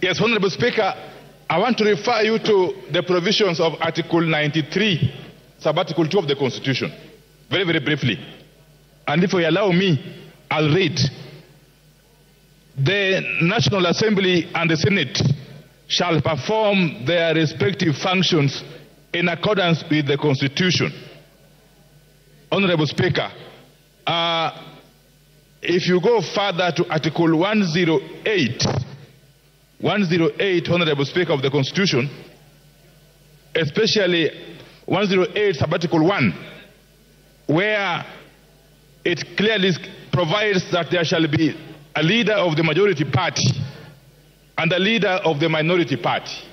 Yes, Honorable Speaker, I want to refer you to the provisions of Article 93, Sub-Article 2 of the Constitution, very, very briefly. And if you allow me, I'll read. The National Assembly and the Senate shall perform their respective functions in accordance with the Constitution. Honorable Speaker, if you go further to Article 108, Honorable Speaker, of the Constitution, especially 108 Sub-Article 1, where it clearly provides that there shall be a leader of the majority party and a leader of the minority party.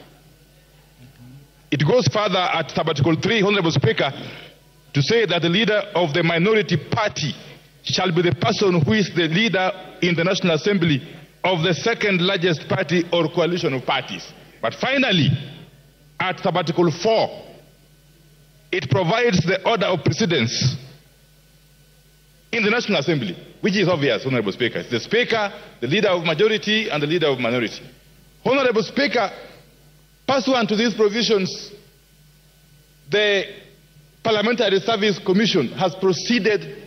It goes further at Sub-Article 3, Honorable Speaker, to say that the leader of the minority party shall be the person who is the leader in the National Assembly of the second largest party or coalition of parties. But finally, at Sub-Article 4, it provides the order of precedence in the National Assembly, which is obvious, Honorable Speaker. It's the Speaker, the leader of majority, and the leader of minority. Honorable Speaker, pursuant to these provisions, the Parliamentary Service Commission has proceeded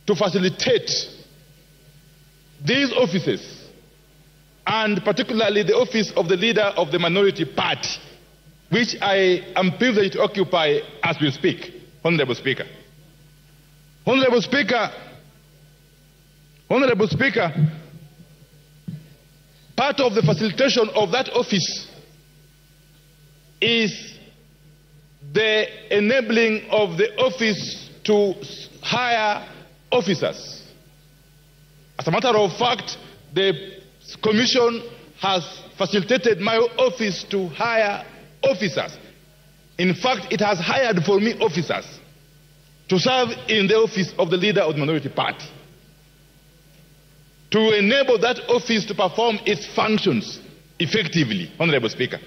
to facilitate these offices, and particularly the office of the leader of the minority party, which I am privileged to occupy as we speak, Honorable Speaker. Honorable Speaker, part of the facilitation of that office is the enabling of the office to hire officers. As a matter of fact, the Commission has facilitated my office to hire officers. In fact, it has hired for me officers to serve in the office of the leader of the minority party, to enable that office to perform its functions effectively, Honorable Speaker.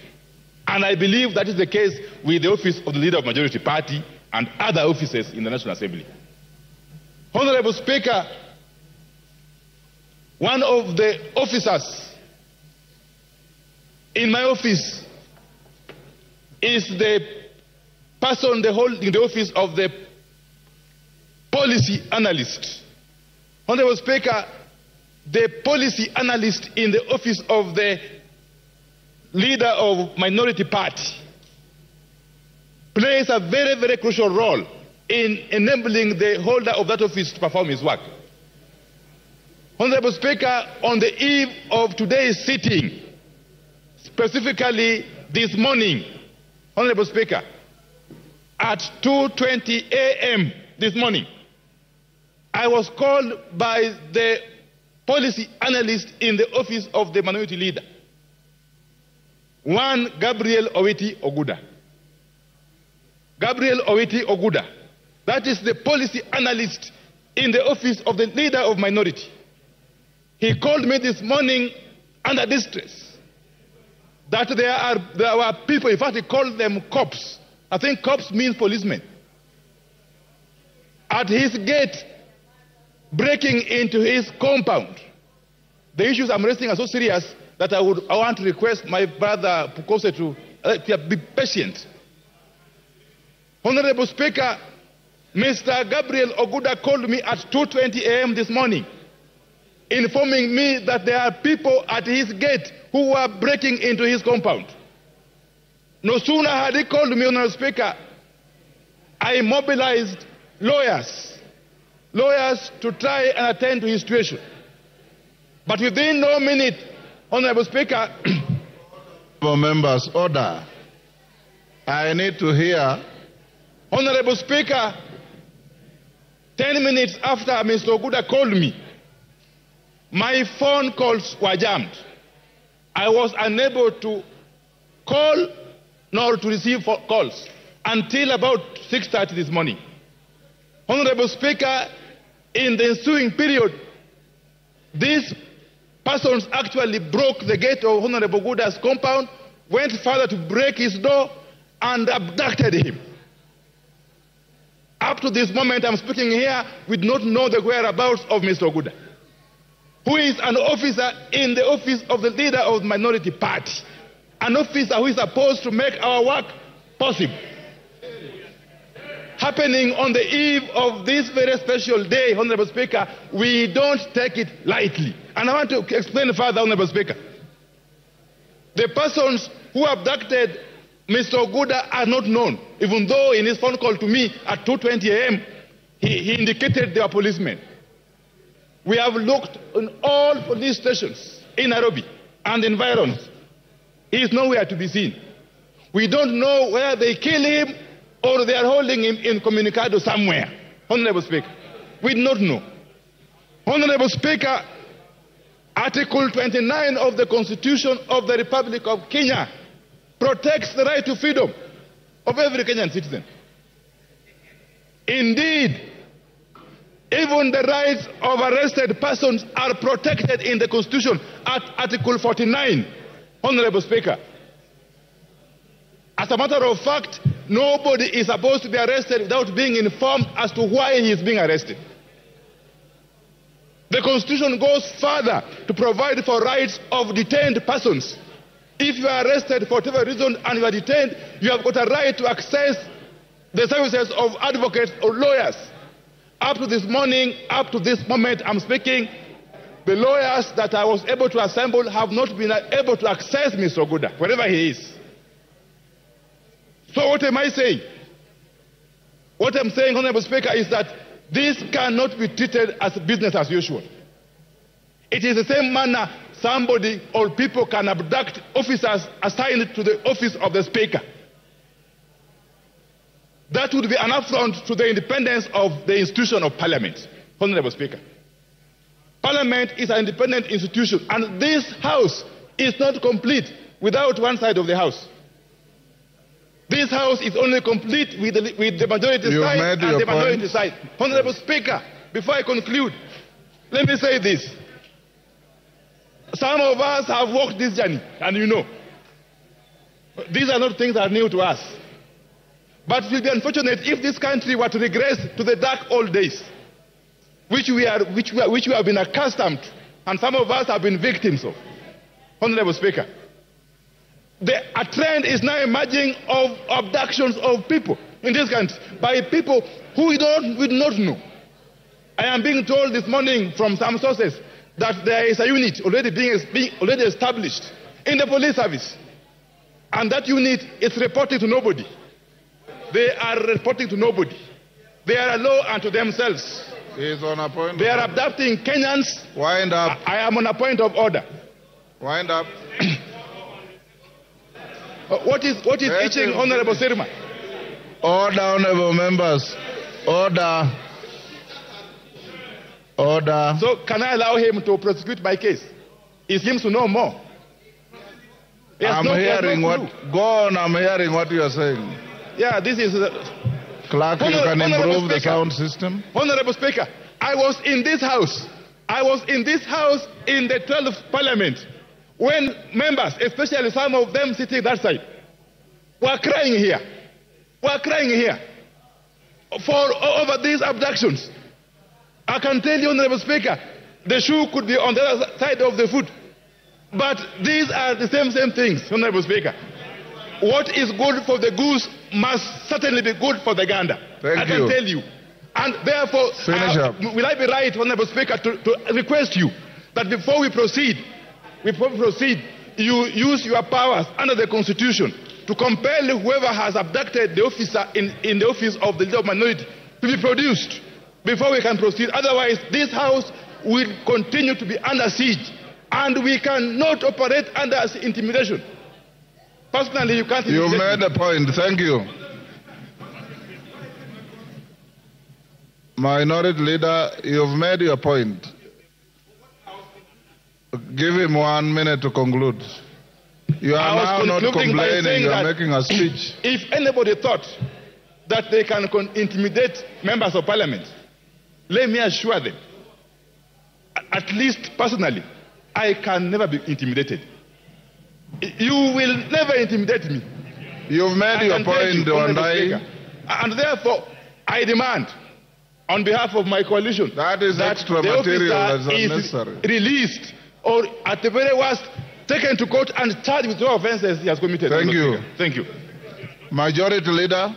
And I believe that is the case with the office of the leader of the majority party and other offices in the National Assembly. Honorable Speaker, one of the officers in my office is the person holding the office of the policy analyst. Honorable Speaker, the policy analyst in the office of the leader of minority party plays a very, very crucial role in enabling the holder of that office to perform his work. Honorable Speaker, on the eve of today's sitting, specifically this morning, Honorable Speaker, at 2:20 a.m. this morning, I was called by the policy analyst in the office of the minority leader, one Gabriel Oguda. Gabriel Oguda, that is the policy analyst in the office of the leader of minority. He called me this morning under distress that there were people, in fact he called them cops. I think cops means policemen. At his gate, breaking into his compound. The issues I'm raising are so serious that I want to request my brother Pukose to be patient. Honorable Speaker, Mr. Gabriel Oguda called me at 2:20 a.m. this morning, informing me that there are people at his gate who were breaking into his compound. No sooner had he called me, Honorable Speaker, I mobilized lawyers to try and attend to his situation. But within no minute, Honorable Speaker, members, order. I need to hear. Honorable Speaker, 10 minutes after Mr. Oguda called me, my phone calls were jammed. I was unable to call nor to receive calls until about 6:30 this morning. Honorable Speaker, in the ensuing period, these persons actually broke the gate of Honorable Oguda's compound, went further to break his door, and abducted him. Up to this moment I'm speaking here, we do not know the whereabouts of Mr. Oguda. who is an officer in the office of the leader of the minority party, an officer who is supposed to make our work possible, happening on the eve of this very special day, Honorable Speaker, we don't take it lightly. And I want to explain further, Honorable Speaker. The persons who abducted Mr. Oguda are not known, even though in his phone call to me at 2:20 a.m., he indicated they were policemen. We have looked in all police stations in Nairobi and environs. He is nowhere to be seen. We don't know whether they kill him or they are holding him in Communicado somewhere. Honorable Speaker, we do not know. Honorable Speaker, Article 29 of the Constitution of the Republic of Kenya protects the right to freedom of every Kenyan citizen. Indeed, even the rights of arrested persons are protected in the Constitution at Article 49, Honorable Speaker. As a matter of fact, nobody is supposed to be arrested without being informed as to why he is being arrested. The Constitution goes further to provide for rights of detained persons. If you are arrested for whatever reason and you are detained, you have got a right to access the services of advocates or lawyers. Up to this morning, up to this moment I'm speaking, the lawyers that I was able to assemble have not been able to access Mr. Oguda, wherever he is. So what am I saying? What I'm saying, Honorable Speaker, is that this cannot be treated as business as usual. It is the same manner somebody or people can abduct officers assigned to the office of the Speaker. That would be an affront to the independence of the institution of Parliament, Honorable Speaker. Parliament is an independent institution, and this House is not complete without one side of the House. This House is only complete with the majority side and the minority side. Honorable Speaker, before I conclude, let me say this. Some of us have walked this journey, and you know, these are not things that are new to us. But it will be unfortunate if this country were to regress to the dark old days, which we have been accustomed to, and some of us have been victims of. Honorable Speaker, a trend is now emerging of abductions of people in this country by people who we do not know. I am being told this morning from some sources that there is a unit already established in the police service, and that unit is reporting to nobody. They are reporting to nobody. They are a law unto themselves. He is on a point. They are abducting Kenyans. Wind up. I am on a point of order. Wind up. What is itching, Honorable Sirma? Order, honorable members. Order. Order. So can I allow him to prosecute my case? He seems to know more. I'm hearing what. Go on. I'm hearing what you are saying. Yeah, this is... Clerk, you can improve the sound system. Honorable Speaker, I was in this House. I was in this House in the 12th Parliament when members, especially some of them sitting that side, were crying here. Were crying here over these abductions. I can tell you, Honorable Speaker, the shoe could be on the other side of the foot. But these are the same things, Honorable Speaker. What is good for the goose must certainly be good for the gander. I can tell you. And therefore, will I be right, Honorable Speaker, to request you that before we proceed, you use your powers under the Constitution to compel whoever has abducted the officer in the office of the leader of minority to be produced before we can proceed. Otherwise, this House will continue to be under siege, and we cannot operate under intimidation. Personally, you can't. You've made a point. Thank you. Minority Leader, you've made your point. Give him 1 minute to conclude. You are now not complaining, you are making a speech. If anybody thought that they can intimidate members of Parliament, let me assure them, at least personally, I can never be intimidated. You will never intimidate me. You've made your point, Wandayi. And therefore, I demand on behalf of my coalition that is extra material that's unnecessary. Released, or at the very worst, taken to court and charged with all offenses he has committed. Thank you. Thank you. Majority Leader.